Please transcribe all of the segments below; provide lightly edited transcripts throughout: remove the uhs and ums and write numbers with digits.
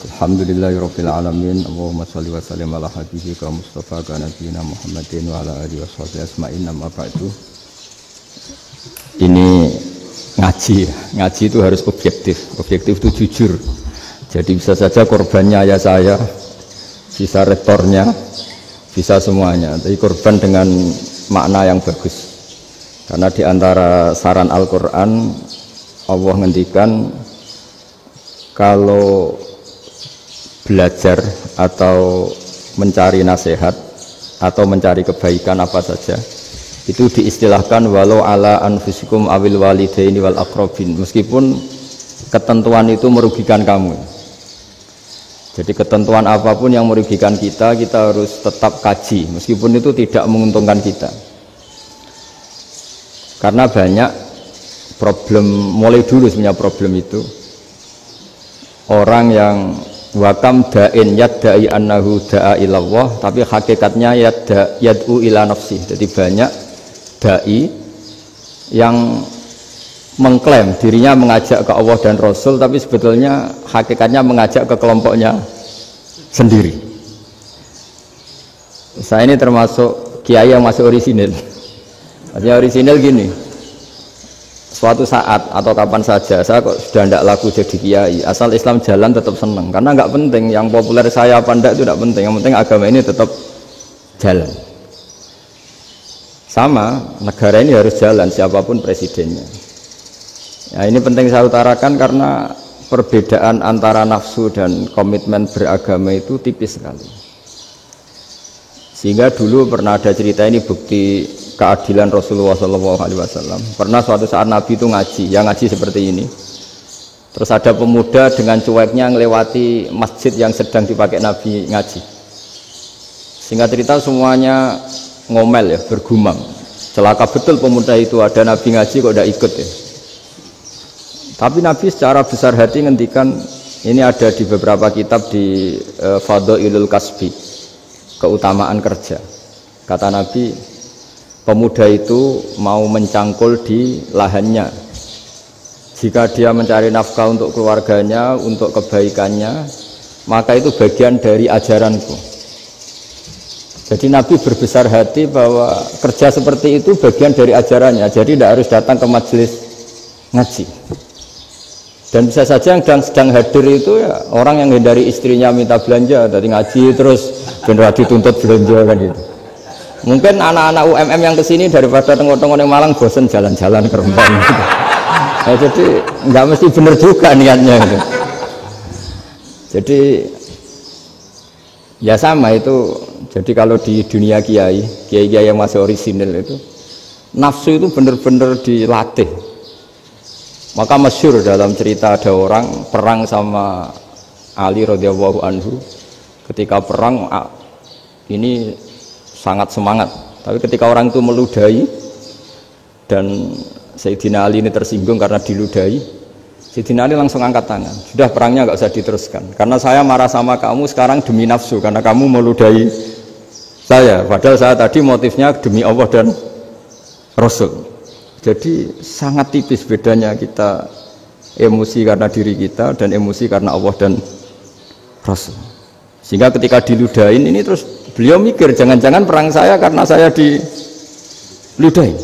Alhamdulillahirabbil alamin. Allahumma shalli wa sallim ala habibika Mustafa ka nabiyina Muhammadin wa ala alihi washabihi asma'in amma ba'du. Ini ngaji itu harus objektif. Objektif itu jujur. Jadi bisa saja korbannya ayah saya, bisa rektornya, bisa semuanya. Tapi korban dengan makna yang bagus. Karena di antara saran Al-Qur'an Allah ngendikan kalau belajar atau mencari nasihat atau mencari kebaikan apa saja itu diistilahkan walau ala anfusikum awil walidaini wal aqrabin, meskipun ketentuan itu merugikan kamu. Jadi ketentuan apapun yang merugikan kita harus tetap kaji meskipun itu tidak menguntungkan kita, karena banyak problem mulai dulu sebenarnya problem itu orang yang wakam da'in yadda'i annahu da'a ilallah tapi hakikatnya yad'u ila nafsi. Jadi banyak da'i yang mengklaim dirinya mengajak ke Allah dan Rasul tapi sebetulnya hakikatnya mengajak ke kelompoknya sendiri. Saya ini termasuk kiai yang masih orisinil. Maksudnya orisinil gini, suatu saat atau kapan saja saya kok sudah tidak laku jadi kiai, asal Islam jalan tetap senang, karena nggak penting yang populer saya apa enggak itu tidak penting, yang penting agama ini tetap jalan. Sama negara ini harus jalan siapapun presidennya. Ya, ini penting saya utarakan karena perbedaan antara nafsu dan komitmen beragama itu tipis sekali. Sehingga dulu pernah ada cerita, ini bukti keadilan Rasulullah SAW. Pernah suatu saat Nabi itu ngaji, yang ngaji seperti ini. Terus ada pemuda dengan cueknya ngelewati masjid yang sedang dipakai Nabi ngaji. Singkat cerita semuanya ngomel ya, bergumam. Celaka betul pemuda itu, ada Nabi ngaji kok tidak ikut ya. Tapi Nabi secara besar hati ngendikan, ini ada di beberapa kitab di Fadhailul Kasbi, keutamaan kerja. Kata Nabi, pemuda itu mau mencangkul di lahannya. Jika dia mencari nafkah untuk keluarganya, untuk kebaikannya, maka itu bagian dari ajaranku. Jadi Nabi berbesar hati bahwa kerja seperti itu bagian dari ajarannya. Jadi tidak harus datang ke majelis ngaji. Dan bisa saja yang sedang hadir itu ya orang yang hindari istrinya minta belanja, dari ngaji terus benar dituntut belanja kan gitu. Mungkin anak-anak UMM yang kesini daripada tengok-tengok yang Malang bosen jalan-jalan ke Rembang gitu. Nah, jadi nggak mesti benar juga niatnya gitu. Jadi ya sama itu. Jadi kalau di dunia kiai yang masih orisinil itu nafsu itu benar-benar dilatih. Maka masyhur dalam cerita ada orang perang sama Ali radhiyallahu anhu. Ketika perang ini sangat semangat, tapi ketika orang itu meludahi dan Sayyidina Ali ini tersinggung karena diludahi, Sayyidina Ali langsung angkat tangan, sudah perangnya nggak usah diteruskan karena saya marah sama kamu sekarang demi nafsu karena kamu meludahi saya, padahal saya tadi motifnya demi Allah dan Rasul. Jadi sangat tipis bedanya kita emosi karena diri kita dan emosi karena Allah dan Rasul. Sehingga ketika diludahin ini terus beliau mikir jangan-jangan perang saya karena saya diludahi.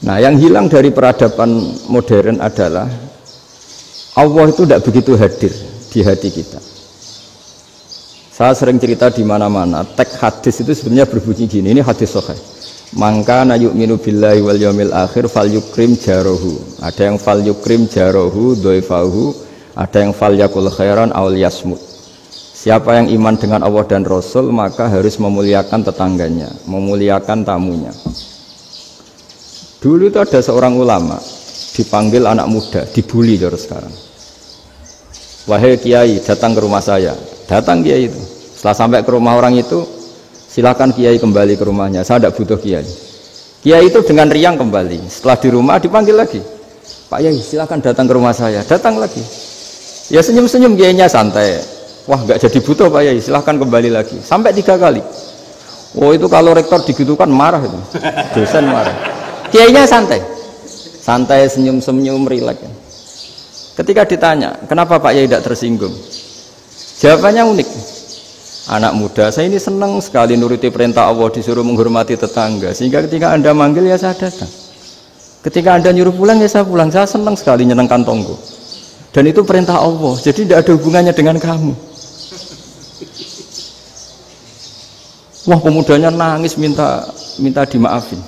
Nah, yang hilang dari peradaban modern adalah Allah itu tidak begitu hadir di hati kita. Saya sering cerita di mana-mana, teks hadis itu sebenarnya berbunyi gini, ini hadis sahih. Mangka na yu'minu billahi wal yaumil akhir fal yukrim jarohu. Ada yang fal yukrim jarohu doifahu, ada yang fal yakul khairan aul yasmut. Siapa yang iman dengan Allah dan Rasul maka harus memuliakan tetangganya, memuliakan tamunya. Dulu itu ada seorang ulama dipanggil anak muda, dibully terus sekarang. Wahai kiai, datang ke rumah saya. Datang kiai itu. Setelah sampai ke rumah orang itu, silakan kiai kembali ke rumahnya. Saya tidak butuh kiai. Kiai itu dengan riang kembali. Setelah di rumah dipanggil lagi. Pak Yai, silakan datang ke rumah saya. Datang lagi. Ya senyum-senyum kiainya santai. Wah, nggak jadi butuh Pak Yai. Silakan kembali lagi. Sampai 3 kali. Oh itu kalau rektor digitukan marah itu. Dosen marah. Kiainya santai. Santai, senyum-senyum, rileks. Ketika ditanya, kenapa Pak Yai tidak tersinggung? Jawabannya unik. Anak muda, saya ini senang sekali nuruti perintah Allah, disuruh menghormati tetangga. Sehingga ketika Anda manggil ya saya datang. Ketika Anda nyuruh pulang ya saya pulang. Saya senang sekali nyenangkan tonggo. Dan itu perintah Allah, jadi tidak ada hubungannya dengan kamu. Wah, pemudanya nangis minta dimaafin.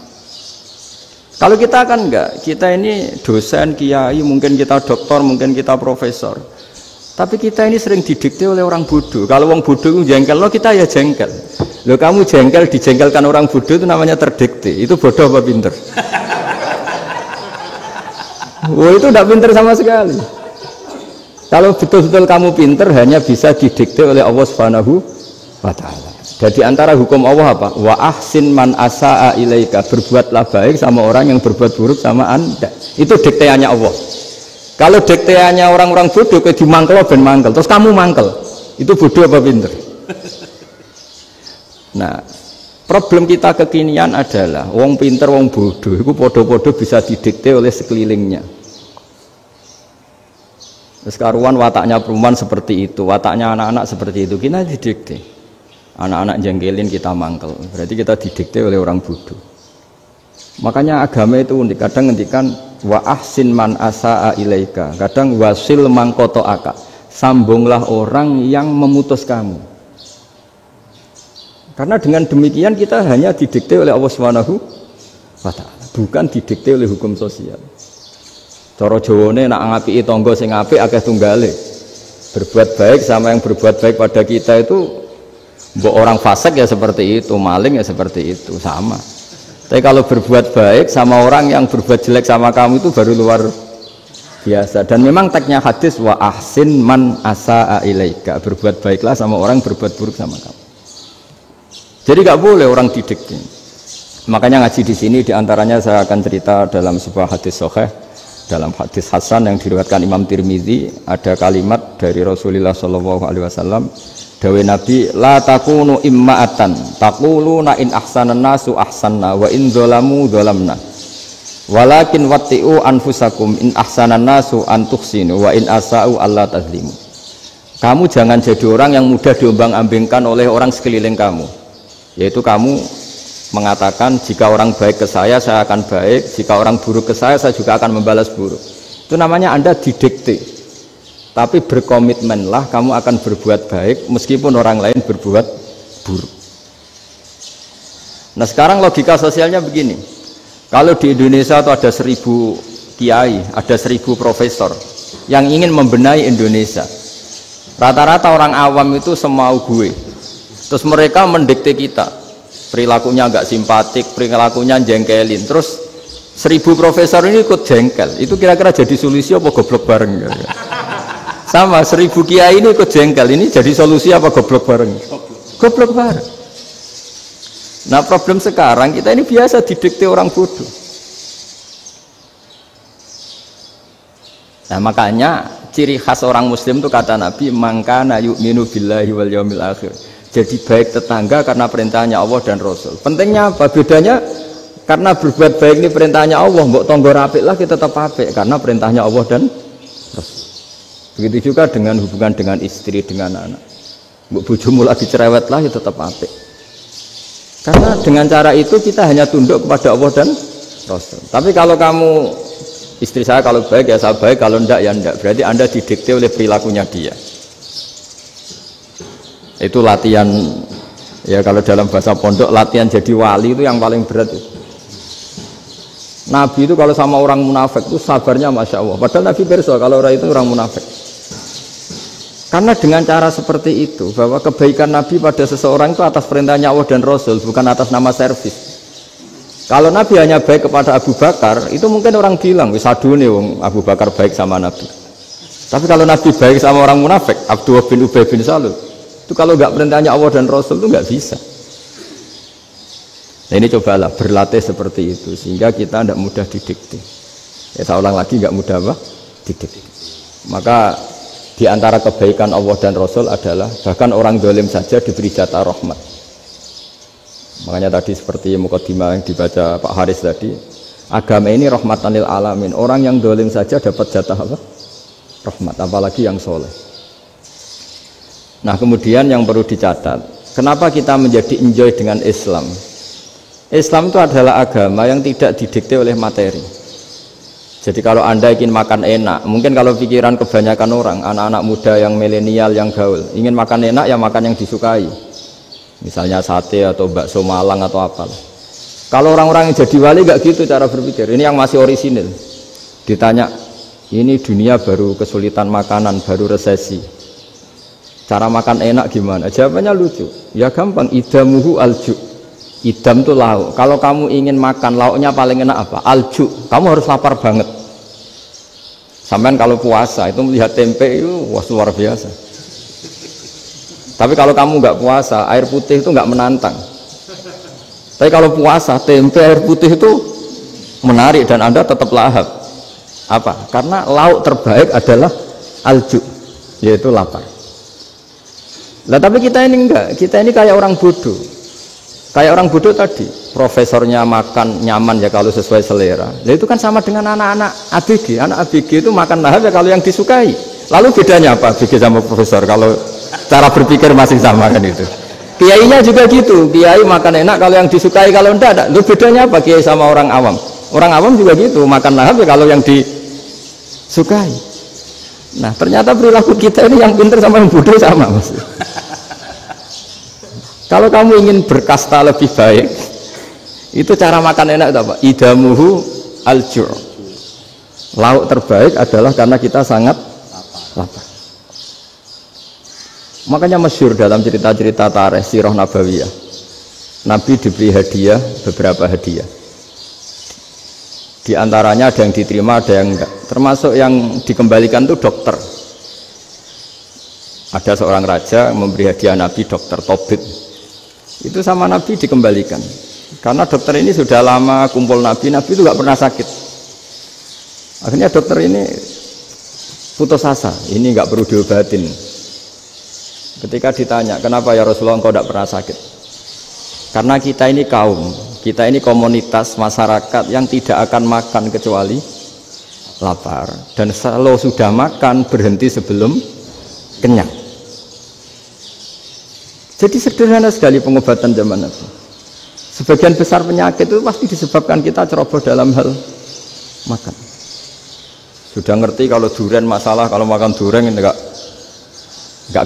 Kalau kita kan enggak, kita ini dosen, kiai, mungkin kita doktor, mungkin kita profesor. Tapi kita ini sering didikte oleh orang bodoh. Kalau orang bodoh itu jengkel, lo kita ya jengkel. Lo kamu jengkel, dijengkelkan orang bodoh itu namanya terdikte. Itu bodoh apa pinter? Wah, itu tidak pinter sama sekali. Kalau betul-betul kamu pinter, hanya bisa didikte oleh Allah Subhanahu wa Ta'ala. Jadi antara hukum Allah apa? Wa ahsin man asa'a ilaika, berbuatlah baik sama orang yang berbuat buruk sama Anda. Itu dikteannya Allah. Kalau dikteannya orang-orang bodoh kayak dimangkel ben mangkel, terus kamu mangkel. Itu bodoh apa pinter? Nah, problem kita kekinian adalah wong pinter, wong bodoh itu podo-podo bisa didikte oleh sekelilingnya. Terus karuan wataknya perempuan seperti itu, wataknya anak-anak seperti itu, kita didikte. Anak-anak jengkelin kita mangkel, berarti kita didikte oleh orang bodoh. Makanya agama itu unik, kadang ngendikan wa ahsin man asa'a ilaika, kadang wasil man qata'aka, sambunglah orang yang memutus kamu. Karena dengan demikian kita hanya didikte oleh Allah Subhanahu wa Ta'ala, bukan didikte oleh hukum sosial. Cara Jawane nak ngapiki tangga sing apik akeh tunggale. Berbuat baik sama yang berbuat baik pada kita itu, mbok orang fasik ya seperti itu, maling ya seperti itu, sama. Tapi kalau berbuat baik sama orang yang berbuat jelek sama kamu itu baru luar biasa. Dan memang teksnya hadis wa ahsin man asa'a ilaika, berbuat baiklah sama orang berbuat buruk sama kamu. Jadi nggak boleh orang didikte. Makanya ngaji di sini diantaranya saya akan cerita dalam sebuah hadis sahih, dalam hadis hasan yang diriwayatkan Imam Tirmizi, ada kalimat dari Rasulullah SAW. Dawe Nabi, la takunu imma'atan taquluna in ahsanan nasu ahsanna wa in dzalamu dzalamna walakin watti'u anfusakum in ahsanan nasu an tuhsinu wa in asa'u alla tazlimu. Kamu jangan jadi orang yang mudah diombang-ambingkan oleh orang sekeliling kamu, yaitu kamu mengatakan jika orang baik ke saya akan baik, jika orang buruk ke saya juga akan membalas buruk. Itu namanya Anda didikte. Tapi berkomitmenlah kamu akan berbuat baik meskipun orang lain berbuat buruk. Nah sekarang logika sosialnya begini, kalau di Indonesia itu ada 1000 kiai, ada 1000 profesor yang ingin membenahi Indonesia, rata-rata orang awam itu semau gue, terus mereka mendikte kita, perilakunya agak simpatik, perilakunya jengkelin, terus 1000 profesor ini ikut jengkel, itu kira-kira jadi solusi apa goblok bareng? Sama 1000 kiai ini ikut jengkel, ini jadi solusi apa goblok bareng? Goblok bareng. Nah problem sekarang kita ini biasa didikte orang bodoh. Nah makanya ciri khas orang muslim itu kata Nabi, mangkana yu'minu billahi wal yaumil akhir. Jadi baik tetangga karena perintahnya Allah dan Rasul. Pentingnya apa? Bedanya karena berbuat baik ini perintahnya Allah, mbok tonggo apik lah kita tetap apik karena perintahnya Allah dan Rasul. Begitu juga dengan hubungan dengan istri, dengan anak. Mbok bojomu lagi cerewet lah ya tetap apik. Karena dengan cara itu kita hanya tunduk kepada Allah dan Rasul. Tapi kalau kamu, istri saya kalau baik ya saya baik, kalau enggak ya enggak. Berarti Anda didikte oleh perilakunya dia. Itu latihan, ya kalau dalam bahasa pondok latihan jadi wali itu yang paling berat itu. Nabi itu kalau sama orang munafik itu sabarnya Masya Allah. Padahal Nabi perso kalau orang itu orang munafik. Karena dengan cara seperti itu, bahwa kebaikan Nabi pada seseorang itu atas perintahnya Allah dan Rasul, bukan atas nama servis. Kalau Nabi hanya baik kepada Abu Bakar, itu mungkin orang bilang, wisadune wong Abu Bakar baik sama Nabi. Tapi kalau Nabi baik sama orang munafik, Abdullah bin Ubay bin Salul, itu kalau nggak perintahnya Allah dan Rasul itu nggak bisa. Nah ini cobalah berlatih seperti itu, sehingga kita tidak mudah didikte. Ya saya ulang lagi, nggak mudah apa? Didikte. Maka di antara kebaikan Allah dan Rasul adalah bahkan orang dolim saja diberi jatah rahmat. Makanya tadi seperti mukadimah yang dibaca Pak Haris tadi, agama ini rahmatan lil alamin. Orang yang dolim saja dapat jatah apa? rahmat, apalagi yang soleh. Nah kemudian yang perlu dicatat, kenapa kita menjadi enjoy dengan Islam? Islam itu adalah agama yang tidak didikte oleh materi. Jadi kalau Anda ingin makan enak, mungkin kalau pikiran kebanyakan orang, anak-anak muda yang milenial, yang gaul, ingin makan enak ya makan yang disukai. Misalnya sate atau bakso Malang atau apa. Kalau orang-orang yang jadi wali nggak gitu cara berpikir. Ini yang masih orisinil. Ditanya, ini dunia baru kesulitan makanan, baru resesi. Cara makan enak gimana? Jawabannya lucu. Ya gampang, idamuhu alju. Idam itu lauk. Kalau kamu ingin makan lauknya paling enak apa? Alju. Kamu harus lapar banget. Sampai kalau puasa itu melihat tempe itu wah luar biasa. Tapi kalau kamu nggak puasa, air putih itu nggak menantang. Tapi kalau puasa, tempe air putih itu menarik dan Anda tetap lahap. Apa? Karena lauk terbaik adalah alju, yaitu lapar. Nah tapi kita ini enggak, kita ini kayak orang bodoh. Kayak orang bodoh tadi, profesornya makan nyaman ya kalau sesuai selera. Nah itu kan sama dengan anak-anak ABG. Anak ABG itu makan lahap ya kalau yang disukai. Lalu bedanya apa ABG sama profesor? Kalau cara berpikir masih sama kan itu. Kiainya juga gitu. Kiai makan enak kalau yang disukai, kalau enggak ada. Lalu bedanya apa kiai sama orang awam? Orang awam juga gitu, makan lahap ya kalau yang disukai. Nah ternyata perilaku kita ini yang pintar sama yang bodoh sama mas. Kalau kamu ingin berkasta lebih baik, itu cara makan enak itu apa? Idamuhu al-ju'. Lauk terbaik adalah karena kita sangat lapar. Makanya masyhur dalam cerita-cerita tarikh sirah nabawiyah. Nabi diberi hadiah, beberapa hadiah. Di antaranya ada yang diterima, ada yang enggak. Termasuk yang dikembalikan itu dokter. Ada seorang raja memberi hadiah Nabi dokter Tobit. Itu sama Nabi dikembalikan karena dokter ini sudah lama kumpul Nabi itu gak pernah sakit. Akhirnya dokter ini putus asa, ini gak perlu diobatin. Ketika ditanya kenapa ya Rasulullah engkau gak pernah sakit, karena kita ini kaum, kita ini komunitas masyarakat yang tidak akan makan kecuali lapar, dan kalau sudah makan berhenti sebelum kenyang. Jadi sederhana sekali pengobatan zaman Nabi. Sebagian besar penyakit itu pasti disebabkan kita ceroboh dalam hal makan. Sudah ngerti kalau durian masalah, kalau makan durian enggak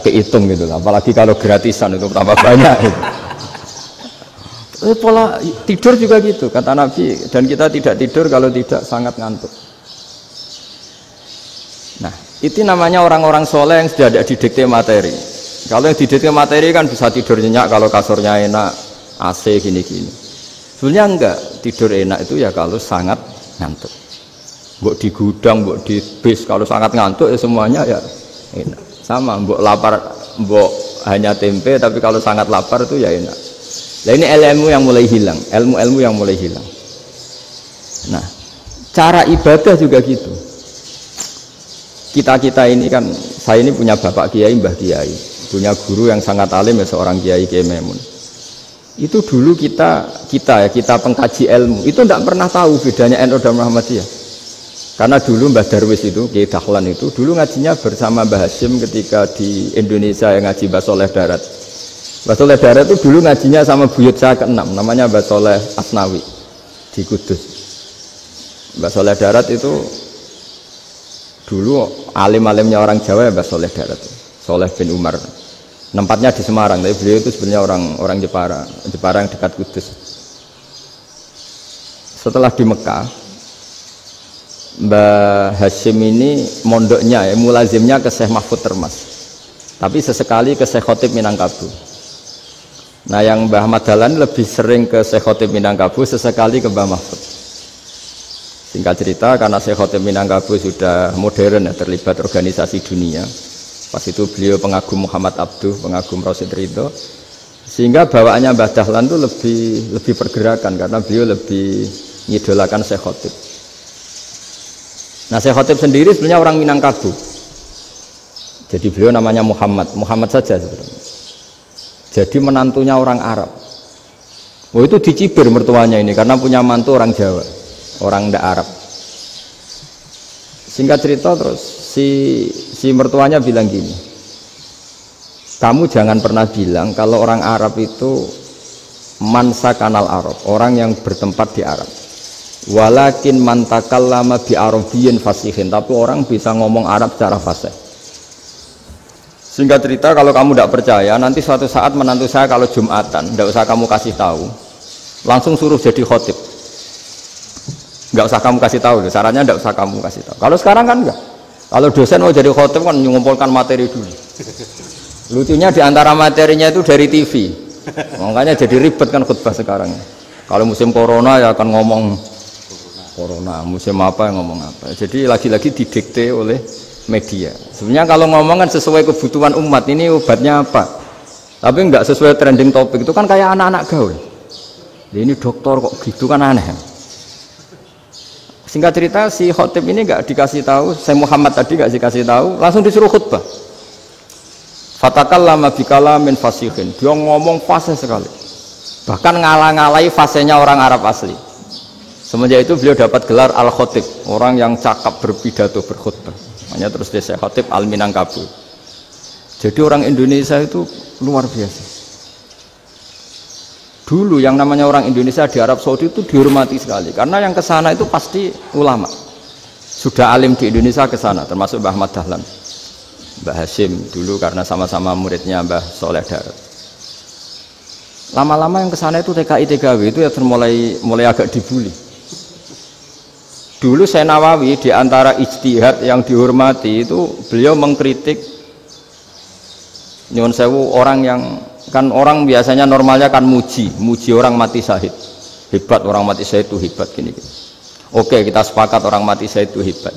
kehitung gitu lah. Apalagi kalau gratisan itu tambah banyak. Gitu. Pola tidur juga gitu kata Nabi, dan kita tidak tidur kalau tidak sangat ngantuk. Nah, itu namanya orang-orang soleh yang sudah tidak didikte materi. Kalau yang didikte materi kan bisa tidur nyenyak kalau kasurnya enak, AC gini-gini. Sebenarnya enggak, tidur enak itu ya kalau sangat ngantuk. Mbok di gudang, mbok di bis, kalau sangat ngantuk ya semuanya ya enak. Sama, mbok lapar, mbok hanya tempe, tapi kalau sangat lapar itu ya enak. Nah ini ilmu yang mulai hilang, ilmu-ilmu yang mulai hilang. Nah, cara ibadah juga gitu. Kita ini kan, saya ini punya bapak kiai, mbah kiai. Punya guru yang sangat alim ya seorang Kiai Memun. Itu dulu kita pengkaji ilmu itu tidak pernah tahu bedanya NU dan Muhammadiyah. Karena dulu Mbah Darwis itu Kiai Dahlan itu dulu ngajinya bersama Mbah Hasyim ketika di Indonesia yang ngaji Mbah Soleh Darat. Mbah Soleh Darat itu dulu ngajinya sama buyut saya ke-6 namanya Mbah Soleh Asnawi di Kudus. Mbah Soleh Darat itu dulu alim-alimnya orang Jawa ya Mbah Soleh Darat. Soleh bin Umar. Tempatnya di Semarang, tapi beliau itu sebenarnya orang Jepara yang dekat Kudus. Setelah di Mekah, Mbah Hasyim ini mondoknya, mulazimnya ke Syekh Mahfud Termas. Tapi sesekali ke Syekh Khotib Minangkabau. Nah yang Mbah Ahmad Dahlan lebih sering ke Syekh Khotib Minangkabau, sesekali ke Mbah Mahfud. Singkat cerita, karena Syekh Khotib Minangkabau sudah modern ya, terlibat organisasi dunia. Pas itu beliau pengagum Muhammad Abduh, pengagum Rasid Ridho, sehingga bawaannya Mbah Dahlan itu lebih pergerakan karena beliau lebih ngidolakan Syekh Khotib. Nah Syekh Khotib sendiri sebenarnya orang Minangkabau, jadi beliau namanya Muhammad saja sebenarnya. Jadi menantunya orang Arab. Oh itu dicibir mertuanya ini karena punya mantu orang Jawa, orang ndak Arab. Singkat cerita terus si mertuanya bilang gini, kamu jangan pernah bilang kalau orang Arab itu mansa kanal Arab, orang yang bertempat di Arab. Walakin man takallama bi arabiyyin fasihin, tapi orang bisa ngomong Arab secara fasih. Singkat cerita, kalau kamu tidak percaya, nanti suatu saat menantu saya kalau Jumatan, tidak usah kamu kasih tahu, langsung suruh jadi khotib. Nggak usah kamu kasih tahu, syaratnya nggak usah kamu kasih tahu. Kalau sekarang kan enggak. Kalau dosen mau jadi khotib kan mengumpulkan materi dulu. Lucunya diantara materinya itu dari TV, makanya jadi ribet kan khutbah sekarang. Kalau musim corona ya akan ngomong corona, musim apa yang ngomong apa. Jadi lagi-lagi didikte oleh media. Sebenarnya kalau ngomong kan sesuai kebutuhan umat, ini obatnya apa. Tapi nggak sesuai trending topik, itu kan kayak anak-anak gaul. Ini dokter kok gitu kan aneh. Singkat cerita si khotib ini nggak dikasih tahu, saya Muhammad tadi nggak dikasih tahu, langsung disuruh khutbah. Fatakallama bikalamin fasihin, dia ngomong fasih sekali, bahkan ngalah-ngalahi fasihnya orang Arab asli. Semenjak itu beliau dapat gelar al khotib, orang yang cakap berpidato berkhutbah. Makanya terus dia khotib al Minangkabau. Jadi orang Indonesia itu luar biasa. Dulu yang namanya orang Indonesia di Arab Saudi itu dihormati sekali, karena yang kesana itu pasti ulama. Sudah alim di Indonesia kesana, termasuk Mbah Ahmad Dahlan, Mbah Hashim dulu karena sama-sama muridnya Mbah Soleh Darat. Lama-lama yang kesana itu TKI TKW itu ya mulai agak dibully. Dulu Syekh Nawawi di antara ijtihad yang dihormati itu beliau mengkritik nyuwun sewu orang yang kan orang biasanya normalnya kan muji orang mati syahid, hebat orang mati syahid itu hebat gini. Oke, kita sepakat orang mati syahid itu hebat.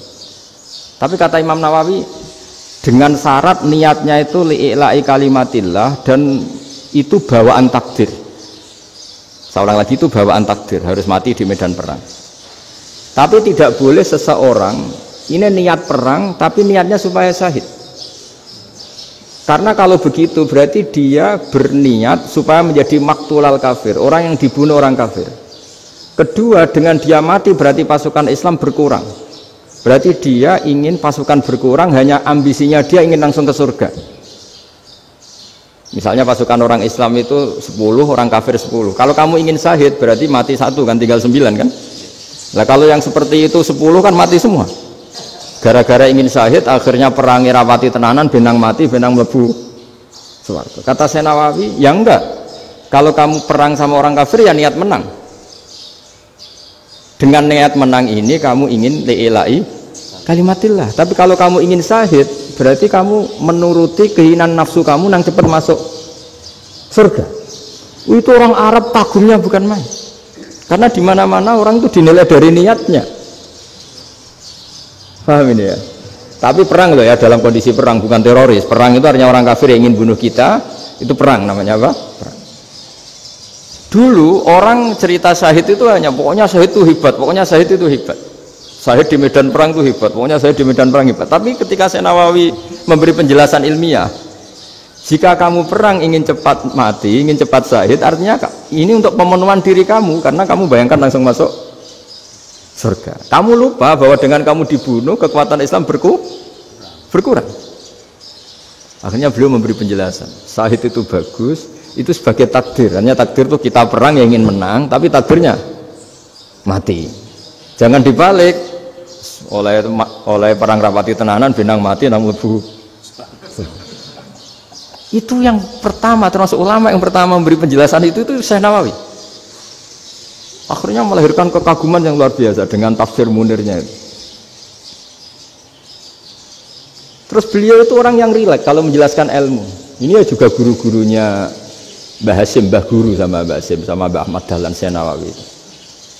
Tapi kata Imam Nawawi dengan syarat niatnya itu li'ila'i kalimatillah, dan itu bawaan takdir. Seorang lagi itu bawaan takdir, harus mati di medan perang. Tapi tidak boleh seseorang ini niat perang tapi niatnya supaya syahid. Karena kalau begitu berarti dia berniat supaya menjadi maktulal kafir, orang yang dibunuh orang kafir. Kedua, dengan dia mati berarti pasukan Islam berkurang. Berarti dia ingin pasukan berkurang, hanya ambisinya dia ingin langsung ke surga. Misalnya pasukan orang Islam itu 10, orang kafir 10. Kalau kamu ingin syahid berarti mati 1 kan, tinggal 9 kan. Nah kalau yang seperti itu 10 kan mati semua. Gara-gara ingin syahid akhirnya perangi rapati tenanan, benang mati, benang mlebu swarga. Kata Syekh Nawawi, ya enggak. Kalau kamu perang sama orang kafir ya niat menang. Dengan niat menang ini kamu ingin li'ila'i kalimatillah. Tapi kalau kamu ingin syahid berarti kamu menuruti keinginan nafsu kamu yang cepat masuk surga. Itu orang Arab kagumnya bukan main. Karena di mana-mana orang itu dinilai dari niatnya. Paham ini ya? Tapi perang loh ya, dalam kondisi perang, bukan teroris. Perang itu artinya orang kafir yang ingin bunuh kita, itu perang namanya apa? Perang. Dulu orang cerita syahid itu hanya pokoknya syahid itu hebat, pokoknya syahid itu hebat. Syahid di medan perang itu hebat, pokoknya syahid di medan perang hebat. Tapi ketika Syekh Nawawi memberi penjelasan ilmiah, jika kamu perang ingin cepat mati, ingin cepat syahid, artinya ini untuk pemenuhan diri kamu, karena kamu bayangkan langsung masuk surga. Kamu lupa bahwa dengan kamu dibunuh kekuatan Islam berkurang. Akhirnya beliau memberi penjelasan. Syahid itu bagus, itu sebagai takdir. Hanya takdir itu kita perang yang ingin menang, tapi takdirnya mati. Jangan dibalik. Oleh perang rapati tenanan, benang mati namun lebu. Itu yang pertama, termasuk ulama yang pertama memberi penjelasan itu Syekh Nawawi. Akhirnya melahirkan kekaguman yang luar biasa dengan tafsir Munirnya itu. Terus beliau itu orang yang rileks kalau menjelaskan ilmu. Ini ya juga guru-gurunya Mbah Hashim, Mbah Guru sama Mbah Hashim sama Mbah Ahmad Dahlan Syekh Nawawi.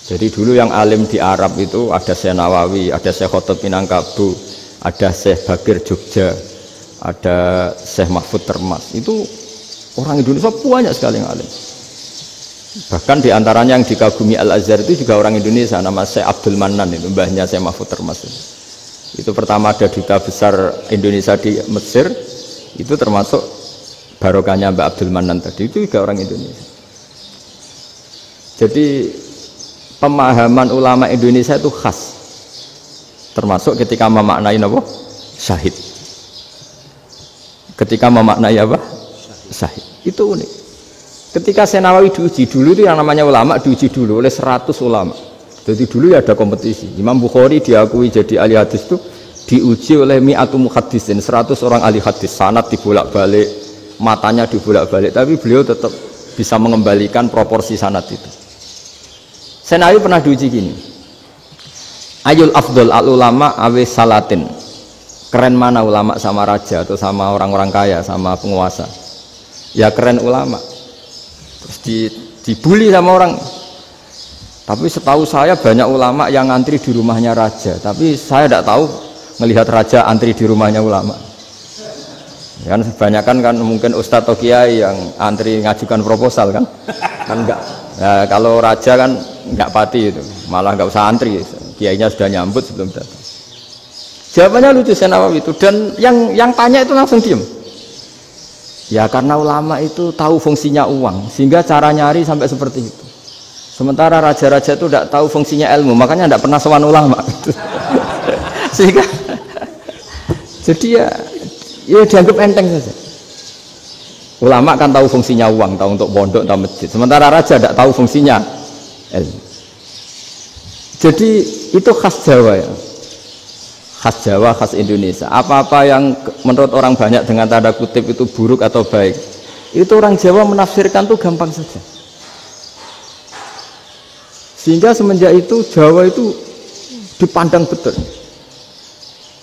Jadi dulu yang alim di Arab itu ada Syekh Nawawi, ada Syekh Khotib Minangkabau, ada Syekh Bakir Jogja, ada Syekh Mahfud Termas. Itu orang Indonesia banyak sekali yang alim. Bahkan diantaranya yang dikagumi Al-Azhar itu juga orang Indonesia, nama Syekh Abdul Manan, itu mbahnya Syekh Mahfud Termas. Itu pertama ada duta besar Indonesia di Mesir, itu termasuk barokahnya Mbak Abdul Manan tadi, itu juga orang Indonesia. Jadi pemahaman ulama Indonesia itu khas, termasuk ketika memaknai apa? syahid. Ketika memaknai apa? Syahid. Itu unik. Ketika Senawawi diuji dulu itu yang namanya ulama diuji dulu oleh 100 ulama. Jadi dulu ya ada kompetisi. Imam Bukhari diakui jadi ahli hadis itu diuji oleh mi'atu muhaddisin, 100 orang ahli hadis, sanad dibolak-balik, matanya dibolak-balik, tapi beliau tetap bisa mengembalikan proporsi sanad itu. Senawawi pernah diuji gini. Ayul afdol al ulama awe salatin. Keren mana ulama sama raja atau sama orang-orang kaya, sama penguasa? Ya keren ulama. Terus dibully sama orang. Tapi setahu saya banyak ulama yang antri di rumahnya raja. Tapi saya tidak tahu melihat raja antri di rumahnya ulama. Ya kan kebanyakan kan mungkin ustadz atau kiai yang antri ngajukan proposal kan enggak. Ya, kalau raja kan enggak pati itu, malah enggak usah antri. Kiainya sudah nyambut sebelum datang. Jawabannya lucu Senawawi itu, dan yang tanya itu langsung diem. Ya karena ulama itu tahu fungsinya uang, sehingga cara nyari sampai seperti itu. Sementara raja-raja itu tidak tahu fungsinya ilmu, makanya tidak pernah sowan ulama. Sehingga jadi ya dianggap enteng saja. Ulama kan tahu fungsinya uang, tahu untuk pondok, tahu masjid. Sementara raja tidak tahu fungsinya ilmu. Jadi itu khas Jawa ya. Khas Jawa, khas Indonesia. Apa-apa yang menurut orang banyak dengan tanda kutip itu buruk atau baik, itu orang Jawa menafsirkan tuh gampang saja. Sehingga semenjak itu Jawa itu dipandang betul.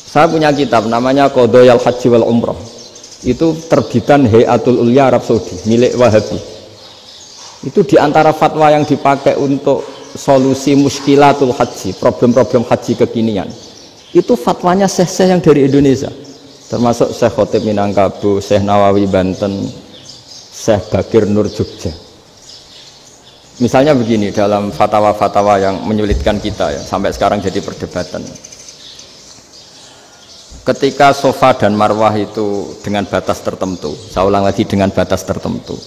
Saya punya kitab namanya Qadayal Haji wal Umrah. Itu terbitan Hayatul Ulya Arab Saudi, milik Wahabi. Itu diantara fatwa yang dipakai untuk solusi muskilatul haji, problem-problem haji kekinian. Itu fatwanya syekh-syekh yang dari Indonesia. Termasuk Syekh Khotib Minangkabau, Syekh Nawawi Banten, Syekh Bakir Nur Jogja. Misalnya begini dalam fatwa-fatwa yang menyulitkan kita ya, sampai sekarang jadi perdebatan. Ketika Safa dan Marwah itu dengan batas tertentu, saya ulang lagi dengan batas tertentu.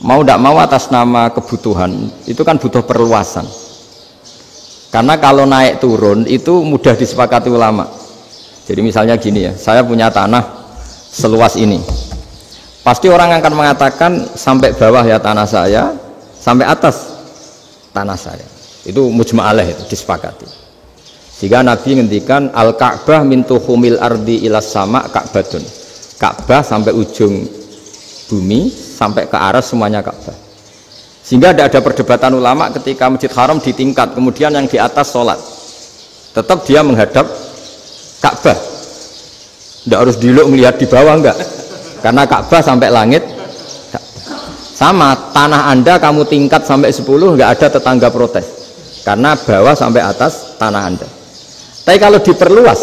Mau tidak mau atas nama kebutuhan, itu kan butuh perluasan. Karena kalau naik turun itu mudah disepakati ulama. Jadi misalnya gini ya, saya punya tanah seluas ini. Pasti orang akan mengatakan sampai bawah ya tanah saya, sampai atas tanah saya. Itu mujma' alaih, itu disepakati. Sehingga Nabi ngendikan al-Ka'bah min tuhumil ardi ilas sama Ka'batun. Ka'bah sampai ujung bumi, sampai ke aras semuanya Ka'bah. Sehingga tidak ada perdebatan ulama ketika Masjid Haram di tingkat, kemudian yang di atas sholat tetap dia menghadap Ka'bah. Tidak harus diluk melihat di bawah, enggak, karena Ka'bah sampai langit. Sama tanah Anda kamu tingkat sampai 10, enggak ada tetangga protes karena bawah sampai atas tanah Anda. Tapi kalau diperluas,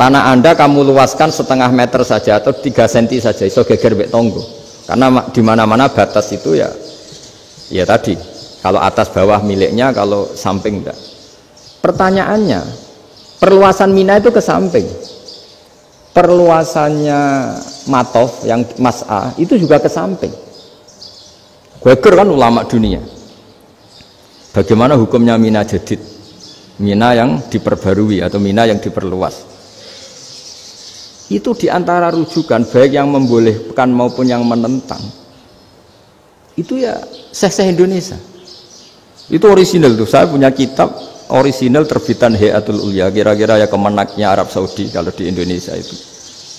tanah Anda kamu luaskan setengah meter saja atau 3 cm saja, iso geger mbek tonggo. Karena di mana-mana batas itu ya tadi, kalau atas bawah miliknya, kalau samping enggak. Pertanyaannya, perluasan Mina itu ke samping, perluasannya Matof yang Mas'a itu juga ke samping. Geger kan ulama dunia. Bagaimana hukumnya Mina jadid, Mina yang diperbarui atau Mina yang diperluas? Itu diantara rujukan baik yang membolehkan maupun yang menentang. Itu ya syekh-syekh Indonesia. Itu orisinal tuh. Saya punya kitab orisinal terbitan Hayatul Ulya, kira-kira ya kemenaknya Arab Saudi kalau di Indonesia itu.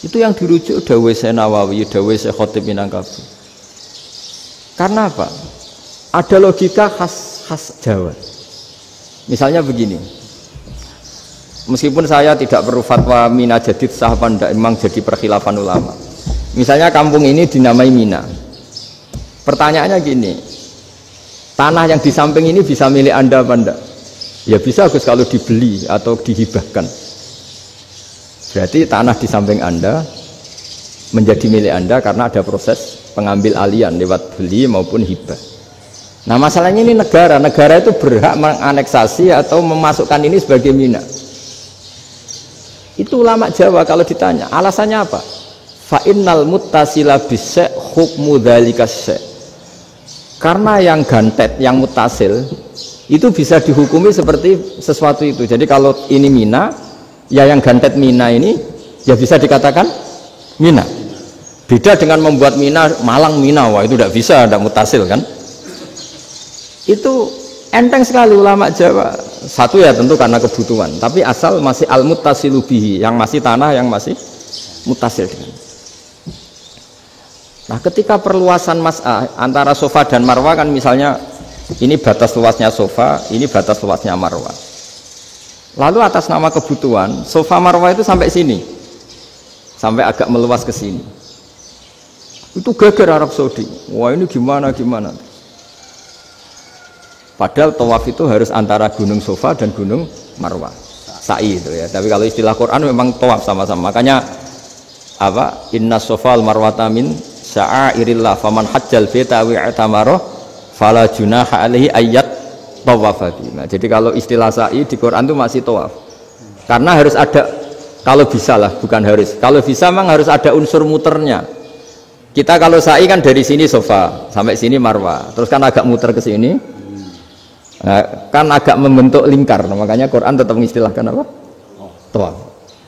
Itu yang dirujuk dawuh Syekh Nawawi, dawuh Syekh Khotib Minangkabau. Karena apa? Ada logika khas Jawa. Misalnya begini. Meskipun saya tidak perlu fatwa Mina jadid sah apa enggak, memang jadi perkhilafan ulama. Misalnya kampung ini dinamai Mina. Pertanyaannya gini, tanah yang di samping ini bisa milik Anda apa enggak? Ya bisa Gus kalau dibeli atau dihibahkan. Berarti tanah di samping Anda menjadi milik Anda karena ada proses pengambil alian lewat beli maupun hibah. Nah masalahnya ini negara itu berhak menganeksasi atau memasukkan ini sebagai Mina. Itu ulama Jawa kalau ditanya alasannya apa? Fa innal muttasila bis-syai' hukmu dzalika syai'. Karena yang gantet, yang mutasil itu bisa dihukumi seperti sesuatu itu. Jadi kalau ini Mina, Ya yang gantet Mina ini ya bisa dikatakan Mina. Beda dengan membuat Mina Malang Mina, wah itu tidak bisa, tidak mutasil kan. Itu enteng sekali ulama Jawa. Satu ya tentu karena kebutuhan, tapi asal masih al-muttasilu bihi, yang masih tanah yang masih mutasil dengan. Nah, ketika perluasan mas'ah antara sofa dan marwah kan misalnya ini batas luasnya sofa, ini batas luasnya marwah. Lalu atas nama kebutuhan, sofa marwah itu sampai sini. Sampai agak meluas ke sini. Itu geger Arab Saudi. Wah, ini gimana? Padahal tawaf itu harus antara gunung sofa dan gunung marwah. Sa'i itu ya. Tapi kalau istilah Quran memang tawaf sama-sama. Makanya apa? Inna sofa al-marwata min sya'airillah faman hajjal baita wa i'tamara fala junaha alaihi ayyat tawafa. Nah, jadi kalau istilah sa'i di Quran itu masih tawaf. Karena harus ada, kalau bisa lah, bukan harus. Kalau bisa memang harus ada unsur muternya. Kita kalau sa'i kan dari sini sofa sampai sini marwah, terus kan agak muter ke sini, kan agak membentuk lingkar. Nah, makanya Quran tetap mengistilahkan apa? Tawaf.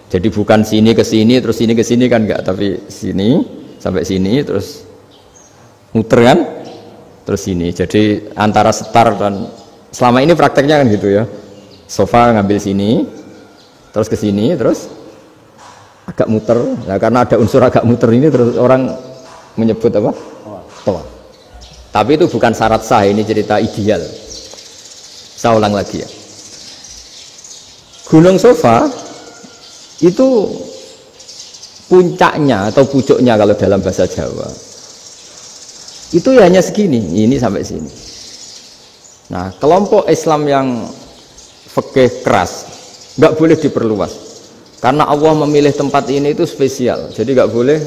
Jadi bukan sini ke sini terus sini ke sini kan enggak, tapi sini sampai sini terus muter kan, terus sini. Jadi antara setar dan selama ini prakteknya kan gitu ya. Sofa ngambil sini, terus ke sini, terus agak muter. Nah, karena ada unsur agak muter ini terus orang menyebut apa? Tawaf. Tapi itu bukan syarat sah, ini cerita ideal. Saya ulang lagi ya. Gunung Sofa itu puncaknya atau pucuknya kalau dalam bahasa Jawa itu ya hanya segini, ini sampai sini. Nah, kelompok Islam yang fikih keras nggak boleh diperluas karena Allah memilih tempat ini itu spesial, jadi nggak boleh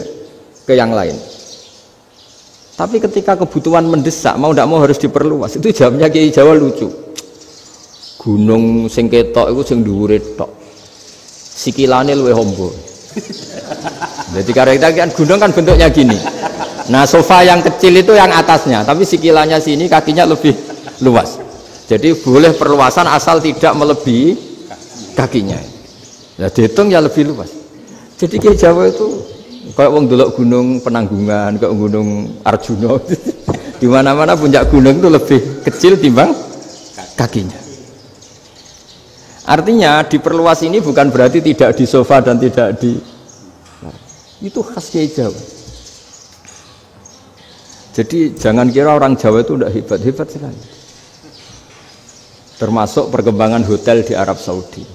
ke yang lain. Tapi ketika kebutuhan mendesak, mau tidak mau harus diperluas. Itu jawabnya Kiai Jawa lucu. Gunung sing ketok itu sing dhuwure tok, sikilane luwih hombo. Jadi karena kita kan gunung kan bentuknya gini. Nah, sofa yang kecil itu yang atasnya, tapi sikilanya sini kakinya lebih luas. Jadi boleh perluasan asal tidak melebihi kakinya. Nah, dihitung ya lebih luas. Jadi Kiai Jawa itu kayak wong delok gunung Penanggungan, kayak gunung Arjuna. Di mana-mana puncak gunung itu lebih kecil timbang kakinya. Artinya diperluas ini bukan berarti tidak di sofa dan tidak di, itu khas Kiai Jawa. Jadi jangan kira orang Jawa itu tidak hebat sekali. Termasuk perkembangan hotel di Arab Saudi.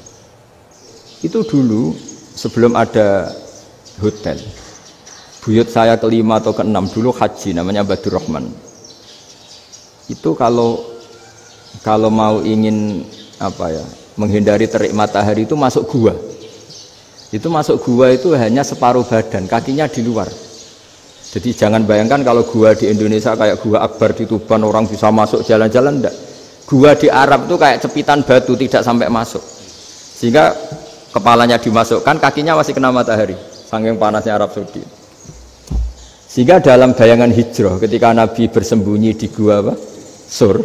Itu dulu sebelum ada hotel, buyut saya kelima atau keenam dulu haji, namanya Badur Rahman. Itu kalau mau ingin apa ya, menghindari terik matahari itu masuk gua. Itu masuk gua itu hanya separuh badan, kakinya di luar. Jadi jangan bayangkan kalau gua di Indonesia kayak gua Akbar di Tuban orang bisa masuk jalan-jalan, enggak. Gua di Arab itu kayak cepitan batu, tidak sampai masuk. Sehingga kepalanya dimasukkan, kakinya masih kena matahari, saking panasnya Arab Saudi. Sehingga dalam bayangan hijrah ketika Nabi bersembunyi di gua apa? Sur,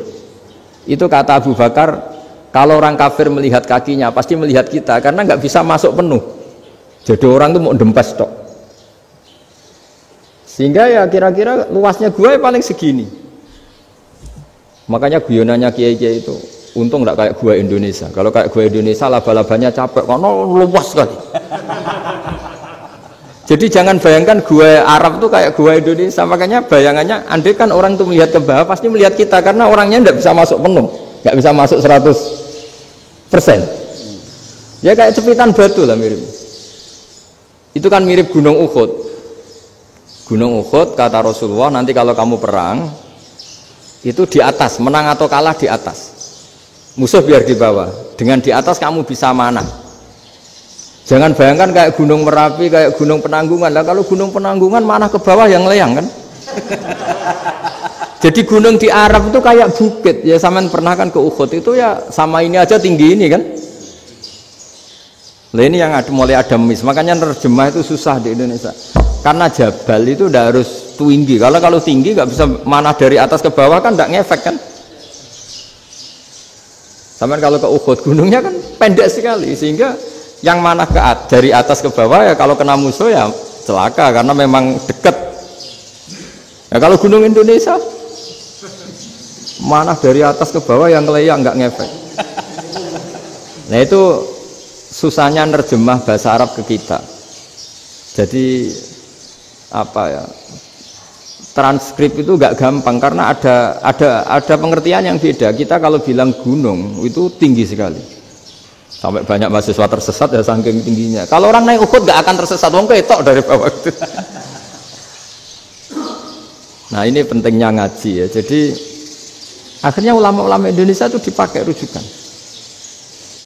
itu kata Abu Bakar, kalau orang kafir melihat kakinya pasti melihat kita karena nggak bisa masuk penuh. Jadi orang itu mau dempes tok. Sehingga ya kira-kira luasnya gua paling segini. Makanya guyonannya kiai-kiai itu untung nggak kayak gua Indonesia. Kalau kayak gua Indonesia laba-labanya capek karena luas sekali. Jadi jangan bayangkan gua Arab tuh kayak gua Indonesia. Makanya bayangannya andai kan orang tuh melihat ke bawah pasti melihat kita karena orangnya nggak bisa masuk penuh, nggak bisa masuk 100%. Ya kayak cepitan batu lah mirip. Itu kan mirip Gunung Uhud. Gunung Uhud kata Rasulullah, nanti kalau kamu perang itu di atas, menang atau kalah di atas, musuh biar di bawah, dengan di atas kamu bisa manah. Jangan bayangkan kayak Gunung Merapi, kayak Gunung Penanggungan. Lah kalau Gunung Penanggungan manah ke bawah yang leyang kan. Jadi gunung di Arab itu kayak bukit. Ya sampean pernah kan ke Uhud itu ya sama ini aja tinggi ini kan. Lah ini yang mulai ada mis. Makanya nerjemah itu susah di Indonesia. Karena jabal itu udah harus tinggi. Kalau tinggi nggak bisa manah dari atas ke bawah kan nggak ngefek kan. Sampai kalau ke Uhud gunungnya kan pendek sekali sehingga Yang mana dari atas ke bawah ya kalau kena musuh ya celaka karena memang dekat. Ya kalau gunung Indonesia mana dari atas ke bawah yang keleyang nggak ngefek. Nah itu susahnya nerjemah bahasa Arab ke kita. Jadi apa ya? Transkrip itu nggak gampang karena ada pengertian yang beda. Kita kalau bilang gunung itu tinggi sekali, sampai banyak mahasiswa tersesat ya saking tingginya. Kalau orang naik Uhud nggak akan tersesat, wong ketok dari bawah itu. Nah ini pentingnya ngaji ya. Jadi akhirnya ulama-ulama Indonesia itu dipakai rujukan.